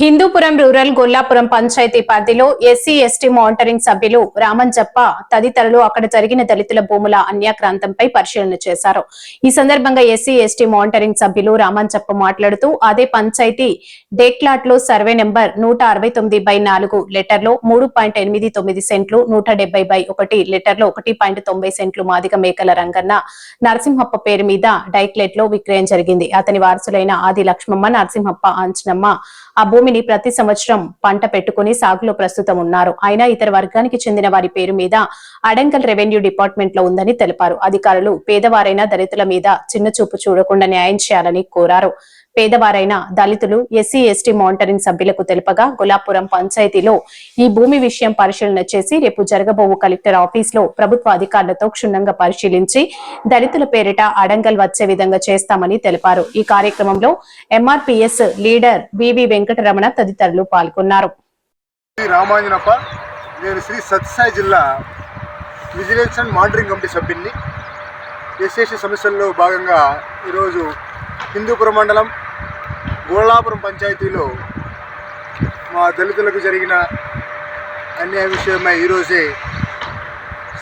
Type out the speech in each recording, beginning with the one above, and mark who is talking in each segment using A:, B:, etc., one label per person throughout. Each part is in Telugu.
A: హిందూపురం రూరల్ గొల్లాపురం పంచాయతీ పరిధిలో ఎస్సీ ఎస్టీ మానిటరింగ్ సభ్యులు రామంజప్ప తదితరులు అక్కడ జరిగిన దళితుల భూముల అన్యాక్రాంతంపై పరిశీలన చేశారు. ఈ సందర్భంగా ఎస్సీ ఎస్టీ మానిటరింగ్ సభ్యులు రామంజప్ప మాట్లాడుతూ అదే పంచాయతీ డేక్లాట్ లో సర్వే నెంబర్ 169/4 లెటర్లో 3.89 సెంట్లు, 170/1 లెటర్లో 1.90 సెంట్లు మాదిగ మేకల రంగన్న నరసింహప్ప పేరు మీద డైక్లెట్ లో విక్రయం జరిగింది. అతని వారసులైన ఆది లక్ష్మమ్మ, నరసింహప్ప, ఆంజనమ్మ ఆ భూమిని ప్రతి సంవత్సరం పంట పెట్టుకుని సాగులో ప్రస్తుతం ఉన్నారు. అయినా ఇతర వర్గానికి చెందిన వారి పేరు మీద అడంగల్ రెవెన్యూ డిపార్ట్మెంట్ లో ఉందని తెలిపారు. అధికారులు పేదవారైన దళితుల మీద చిన్నచూపు చూడకుండా న్యాయం చేయాలని కోరారు. పేదవారైన దళితులు ఎస్సీ ఎస్టీ మానిటరింగ్ సభ్యులకు తెలుపగా గొల్లాపురం పంచాయతీలో ఈ భూమి విషయం పరిశీలన చేసి రేపు జరగబోవు కలెక్టర్ ఆఫీస్ లో ప్రభుత్వ అధికారులతో క్షుణ్ణంగా పరిశీలించి దళితుల పేరిట అడంగల్ వచ్చే విధంగా చేస్తామని తెలిపారు. ఈ కార్యక్రమంలో ఎంఆర్పీఎస్ లీడర్ వివి వెంకటరమణ తదితరులు పాల్గొన్నారు.
B: శ్రీ సత్యసాయి జిల్లా విజిలెన్స్ అండ్ మానిటరింగ్ కమిటీ సభ్యుని. ఎస్సీ సమస్యల్లో భాగంగా ఈరోజు హిందూపురం మండలం గొల్లాపురం పంచాయతీలో మా దళితులకు జరిగిన అన్యాయ విషయమై ఈరోజే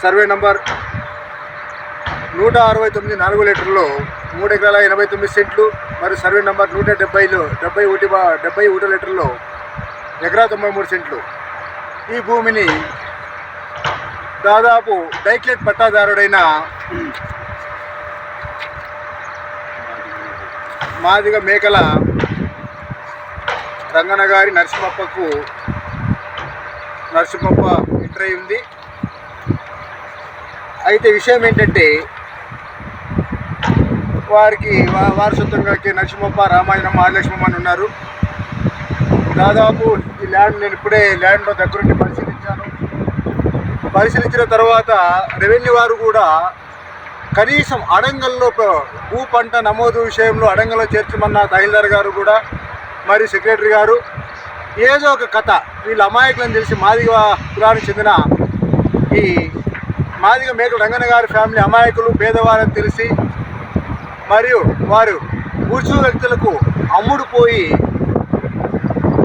B: సర్వే నంబర్ 169/4 లెటర్లో 3 ఎకరాల 89 సెంట్లు మరియు సర్వే నంబర్ 171 లెటర్లో 193 సెంట్లు ఈ భూమిని దాదాపు డైక్లెట్ పట్టాదారుడైన మాదిగ మేకల రంగన్న గారి నరసింహప్ప ఎంటర్ అయి ఉంది. అయితే విషయం ఏంటంటే వారికి వారసత్వంగా నరసింహప్ప, రామాయణమ్మ, ఆదిలక్ష్మమ్మ అని ఉన్నారు. దాదాపు ఈ ల్యాండ్ నేను ఇప్పుడే ల్యాండ్లో దగ్గరుండి పరిశీలించిన తర్వాత రెవెన్యూ వారు కూడా కనీసం అడంగల్లో భూ పంట నమోదు విషయంలో అడంగల్లో చేర్చమన్న తహసీల్దార్ గారు కూడా మరియు సెక్రటరీ గారు ఏదో ఒక కథ వీళ్ళ అమాయకులను తెలిసి మాదిగ కులానికి చెందిన ఈ మాదిగ మేకల రంగన్న గారి ఫ్యామిలీ అమాయకులు పేదవారని తెలిసి మరియు వారు కూర్చు వ్యక్తులకు అమ్ముడుపోయి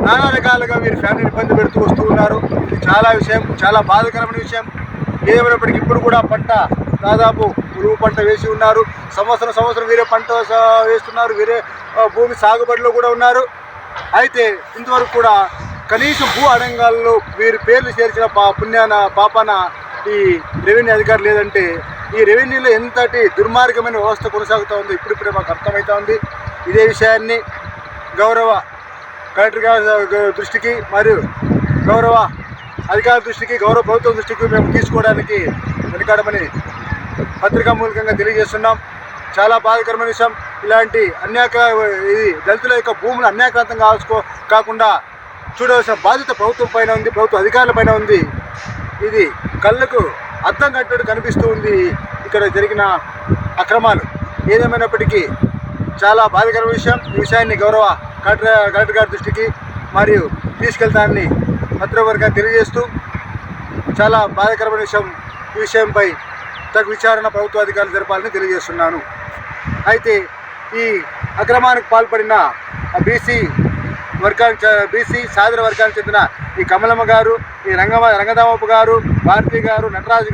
B: నానా రకాలుగా వీరి ఫ్యామిలీని ఇబ్బంది పెడుతూ వస్తూ ఉన్నారు. ఇది చాలా బాధాకరమైన విషయం. ఏమైనప్పటికీ ఇప్పుడు కూడా పంట దాదాపు ఉరువు పంట వేసి ఉన్నారు. సంవత్సరం వేరే పంట వేస్తున్నారు, వేరే భూమి సాగుబడిలో కూడా ఉన్నారు. అయితే ఇంతవరకు కూడా కనీసం భూ అడంగాల్లో వీరి పేర్లు చేర్చిన పాపాన ఈ రెవెన్యూ అధికారి లేదంటే ఈ రెవెన్యూలో ఎంతటి దుర్మార్గమైన వ్యవస్థ కొనసాగుతూ ఉంది ఇప్పుడిప్పుడే మాకు అర్థమవుతూ ఉంది. ఇదే విషయాన్ని గౌరవ కలెక్టర్ గారి దృష్టికి మరియు గౌరవ అధికారుల దృష్టికి, గౌరవ ప్రభుత్వం దృష్టికి మేము తీసుకోవడానికి వెనుకాడమని పత్రికా మూలకంగా తెలియజేస్తున్నాం. చాలా బాధాకరమైన విషయం. ఇలాంటి ఇది దళితుల యొక్క భూములు అన్యాక్రాంతం కాకుండా చూడవలసిన బాధ్యత ప్రభుత్వం పైన ఉంది, ప్రభుత్వ అధికారుల పైన ఉంది. ఇది కళ్ళకు అద్దం కట్టినట్టు కనిపిస్తూ ఉంది ఇక్కడ జరిగిన అక్రమాలు. ఏదేమైనప్పటికీ చాలా బాధాకరమైన విషయం. ఈ విషయాన్ని గౌరవ కలెక్టర్ గారి దృష్టికి మరియు తీసుకెళ్తానని పత్రికావర్గాన్ని తెలియజేస్తూ చాలా బాధాకరమైన విషయం. ఈ విషయంపై తగు విచారణ ప్రభుత్వ అధికారులు జరపాలని తెలియజేస్తున్నాను. అయితే ఈ అక్రమానికి పాల్పడిన బీసీ సాదర వర్గానికి చెందిన ఈ కమలమ్మ గారు, ఈ రంగదామప్ప గారు, భారతి గారు, నటరాజు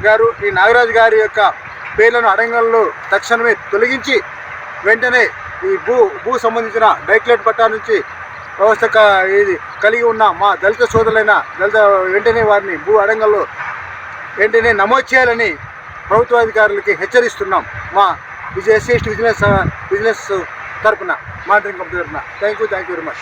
B: గారు, ఈ నాగరాజు గారి యొక్క పేర్లను అడంగల్లో తక్షణమే తొలగించి వెంటనే ఈ భూ సంబంధించిన డైక్లెట్ పట్టా నుంచి వ్యవస్థ ఇది కలిగి ఉన్న మా దళిత సోదరులైన వెంటనే వారిని భూ అడంగల్లో వెంటనే నమోదు చేయాలని ప్రభుత్వాధికారులకి హెచ్చరిస్తున్నాం. మా ఎస్సీ ఎస్టీ విజిలెన్స్ తరఫున, మానిటరింగ్ కమిటీ తరఫున. Thank you very much.